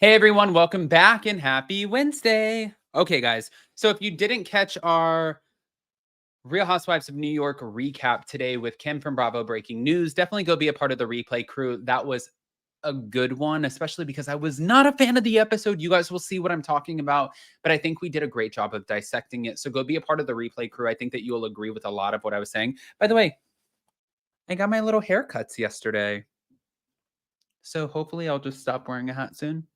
Hey everyone, welcome back and happy Wednesday. Okay, guys. So if you didn't catch our Real Housewives of New York recap today with Kim from Bravo Breaking News, definitely go be a part of the replay crew. That was a good one, especially because I was not a fan of the episode. You guys will see what I'm talking about, but I think we did a great job of dissecting it. So go be a part of the replay crew. I think that you'll agree with a lot of what I was saying. By the way, I got my little haircuts yesterday. So hopefully I'll just stop wearing a hat soon.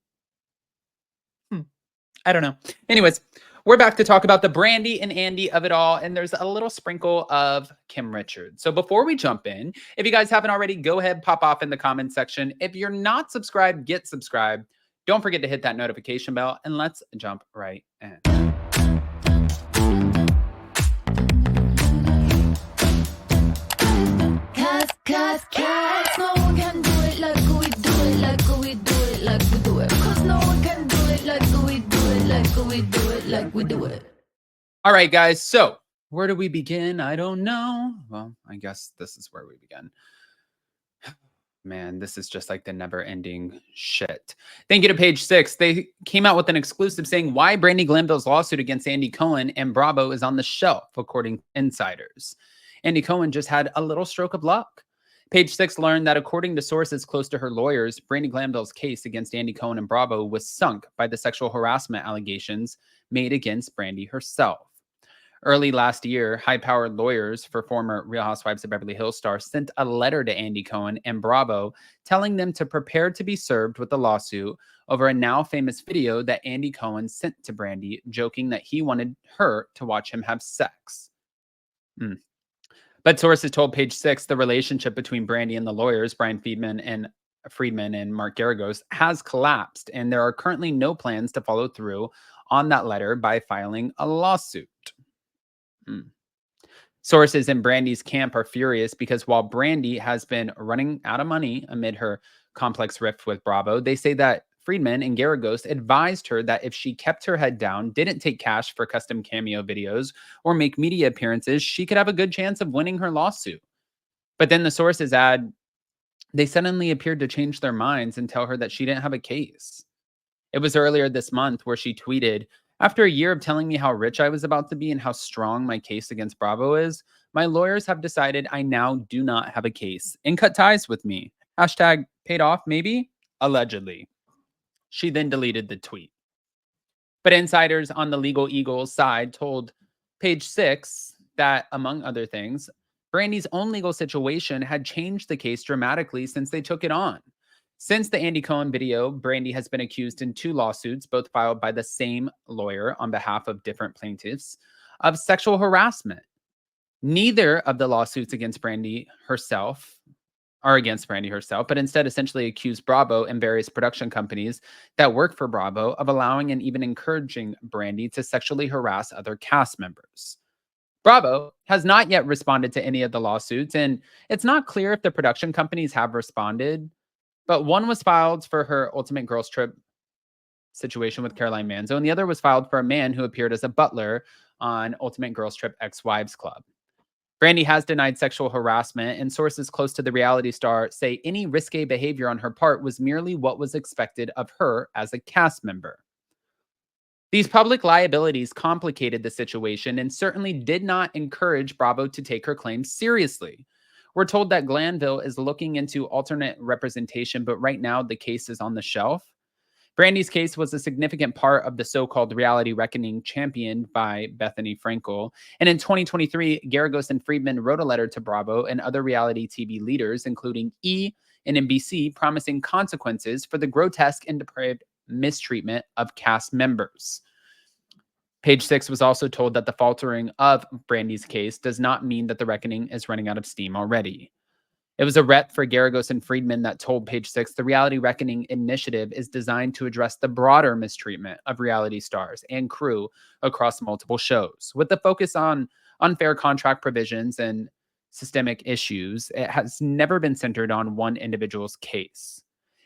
I don't know. Anyways, we're back to talk about the Brandy and Andy of it all, and there's a little sprinkle of Kim Richards. So before we jump in, if you guys haven't already, go ahead, pop off in the comment section. If you're not subscribed, get subscribed. Don't forget to hit that notification bell, and let's jump right in. Cause no one can do it like we do it, like we do it, like we do it. Cause no one can do it like we do it, like we do it, like we do it. All right, guys. So where do we begin? I don't know. Well, I guess this is where we begin. Man, this is just like the never-ending shit. Thank you to Page 6. They came out with an exclusive saying why Brandi Glanville's lawsuit against Andy Cohen and Bravo is on the shelf, according to insiders. Andy Cohen just had a little stroke of luck. Page 6 learned that according to sources close to her lawyers, Brandi Glanville's case against Andy Cohen and Bravo was sunk by the sexual harassment allegations made against Brandi herself. Early last year, high-powered lawyers for former Real Housewives of Beverly Hills star sent a letter to Andy Cohen and Bravo telling them to prepare to be served with a lawsuit over a now famous video that Andy Cohen sent to Brandi, joking that he wanted her to watch him have sex. But sources told Page 6 the relationship between Brandi and the lawyers, Brian Friedman and Mark Garagos, has collapsed, and there are currently no plans to follow through on that letter by filing a lawsuit. Sources in Brandi's camp are furious because while Brandi has been running out of money amid her complex rift with Bravo, they say that Friedman and Garagos advised her that if she kept her head down, didn't take cash for custom cameo videos, or make media appearances, she could have a good chance of winning her lawsuit. But then the sources add, they suddenly appeared to change their minds and tell her that she didn't have a case. It was earlier this month where she tweeted, after a year of telling me how rich I was about to be and how strong my case against Bravo is, my lawyers have decided I now do not have a case and cut ties with me. Hashtag paid off, maybe? Allegedly. She then deleted the tweet. But insiders on the Legal Eagles side told Page 6 that, among other things, Brandi's own legal situation had changed the case dramatically since they took it on. Since the Andy Cohen video, Brandi has been accused in 2 lawsuits, both filed by the same lawyer on behalf of different plaintiffs, of sexual harassment. Neither of the lawsuits against Brandi herself are against Brandi herself, but instead essentially accuse Bravo and various production companies that work for Bravo of allowing and even encouraging Brandi to sexually harass other cast members. Bravo has not yet responded to any of the lawsuits, and it's not clear if the production companies have responded. But one was filed for her Ultimate Girls Trip situation with Caroline Manzo, and the other was filed for a man who appeared as a butler on Ultimate Girls Trip Ex-Wives Club. Brandi has denied sexual harassment, and sources close to the reality star say any risque behavior on her part was merely what was expected of her as a cast member. These public liabilities complicated the situation and certainly did not encourage Bravo to take her claims seriously. We're told that Glanville is looking into alternate representation, but right now the case is on the shelf. Brandi's case was a significant part of the so-called reality reckoning championed by Bethany Frankel. And in 2023, Garagos and Friedman wrote a letter to Bravo and other reality TV leaders, including E! And NBC, promising consequences for the grotesque and depraved mistreatment of cast members. Page 6 was also told that the faltering of Brandi's case does not mean that the reckoning is running out of steam already. It was a rep for Garagos and Friedman that told Page 6 the Reality Reckoning initiative is designed to address the broader mistreatment of reality stars and crew across multiple shows. With the focus on unfair contract provisions and systemic issues, it has never been centered on one individual's case.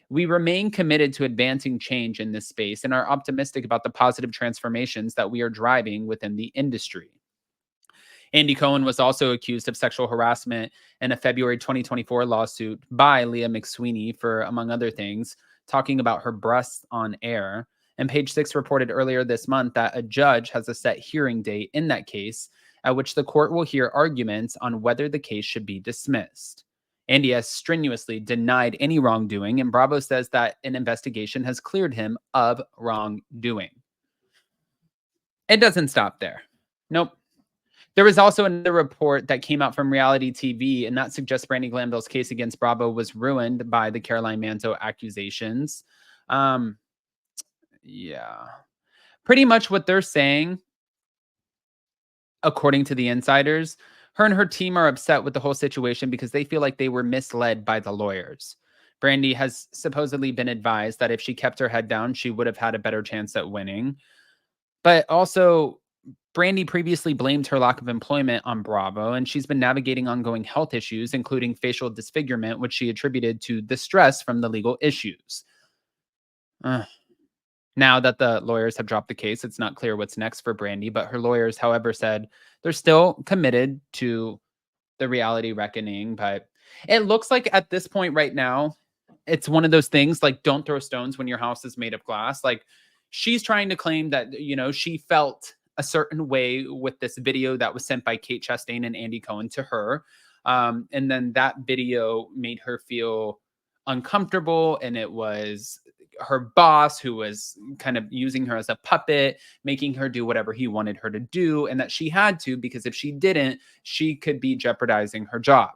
We remain committed to advancing change in this space and are optimistic about the positive transformations that we are driving within the industry. Andy Cohen was also accused of sexual harassment in a February 2024 lawsuit by Leah McSweeney for, among other things, talking about her breasts on air. And Page Six reported earlier this month that a judge has a set hearing date in that case at which the court will hear arguments on whether the case should be dismissed. Andy has strenuously denied any wrongdoing, and Bravo says that an investigation has cleared him of wrongdoing. It doesn't stop there. Nope. There was also another report that came out from reality TV, and that suggests Brandi Glanville's case against Bravo was ruined by the Caroline Manzo accusations. Yeah. Pretty much what they're saying, according to the insiders, her and her team are upset with the whole situation because they feel like they were misled by the lawyers. Brandi has supposedly been advised that if she kept her head down, she would have had a better chance at winning. But also, Brandi previously blamed her lack of employment on Bravo, and she's been navigating ongoing health issues, including facial disfigurement, which she attributed to the stress from the legal issues. Now that the lawyers have dropped the case, it's not clear what's next for Brandi, but her lawyers, however, said they're still committed to the reality reckoning. But it looks like at this point right now, it's one of those things like, don't throw stones when your house is made of glass. Like, she's trying to claim that, she felt a certain way with this video that was sent by Kate Chastain and Andy Cohen to her. And then that video made her feel uncomfortable, and it was her boss who was kind of using her as a puppet, making her do whatever he wanted her to do, and that she had to, because if she didn't, she could be jeopardizing her job.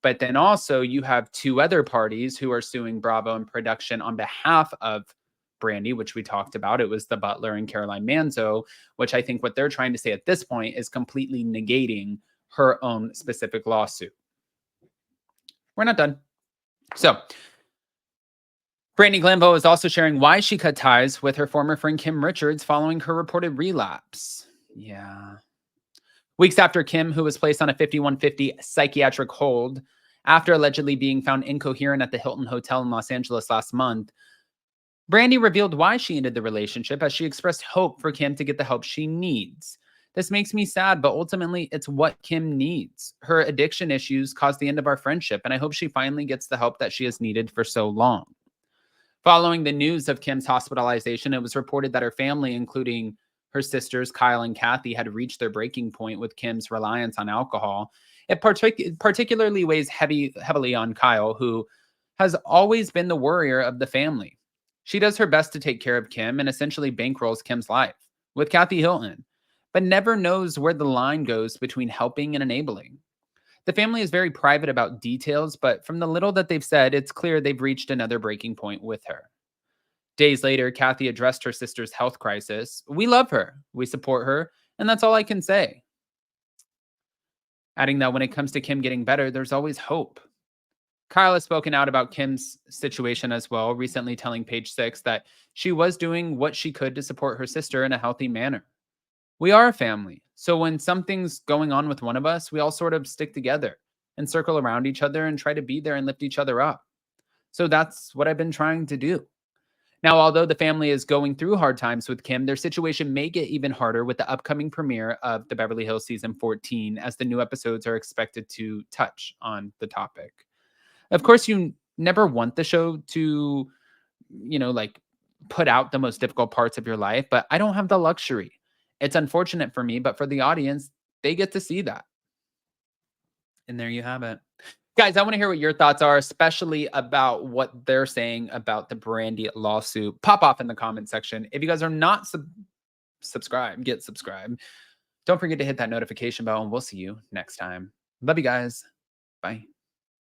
But then also you have two other parties who are suing Bravo and production on behalf of Brandi, which we talked about. It was the Butler and Caroline Manzo, which I think what they're trying to say at this point is completely negating her own specific lawsuit. We're not done. So Brandi Glanville is also sharing why she cut ties with her former friend Kim Richards following her reported relapse. Yeah. Weeks after Kim, who was placed on a 5150 psychiatric hold after allegedly being found incoherent at the Hilton Hotel in Los Angeles last month, Brandi revealed why she ended the relationship, as she expressed hope for Kim to get the help she needs. This makes me sad, but ultimately it's what Kim needs. Her addiction issues caused the end of our friendship, and I hope she finally gets the help that she has needed for so long. Following the news of Kim's hospitalization, it was reported that her family, including her sisters, Kyle and Kathy, had reached their breaking point with Kim's reliance on alcohol. It particularly weighs heavily on Kyle, who has always been the worrier of the family. She does her best to take care of Kim and essentially bankrolls Kim's life with Kathy Hilton, but never knows where the line goes between helping and enabling. The family is very private about details, but from the little that they've said, it's clear they've reached another breaking point with her. Days later, Kathy addressed her sister's health crisis. We love her, we support her, and that's all I can say. Adding that when it comes to Kim getting better, there's always hope. Kyle has spoken out about Kim's situation as well, recently telling Page Six that she was doing what she could to support her sister in a healthy manner. We are a family, so when something's going on with one of us, we all sort of stick together and circle around each other and try to be there and lift each other up. So that's what I've been trying to do. Now, although the family is going through hard times with Kim, their situation may get even harder with the upcoming premiere of the Beverly Hills season 14, as the new episodes are expected to touch on the topic. Of course, you never want the show to, put out the most difficult parts of your life, but I don't have the luxury. It's unfortunate for me, but for the audience, they get to see that. And there you have it. Guys, I want to hear what your thoughts are, especially about what they're saying about the Brandi lawsuit. Pop off in the comment section. If you guys are not subscribed, get subscribed. Don't forget to hit that notification bell, and we'll see you next time. Love you guys. Bye.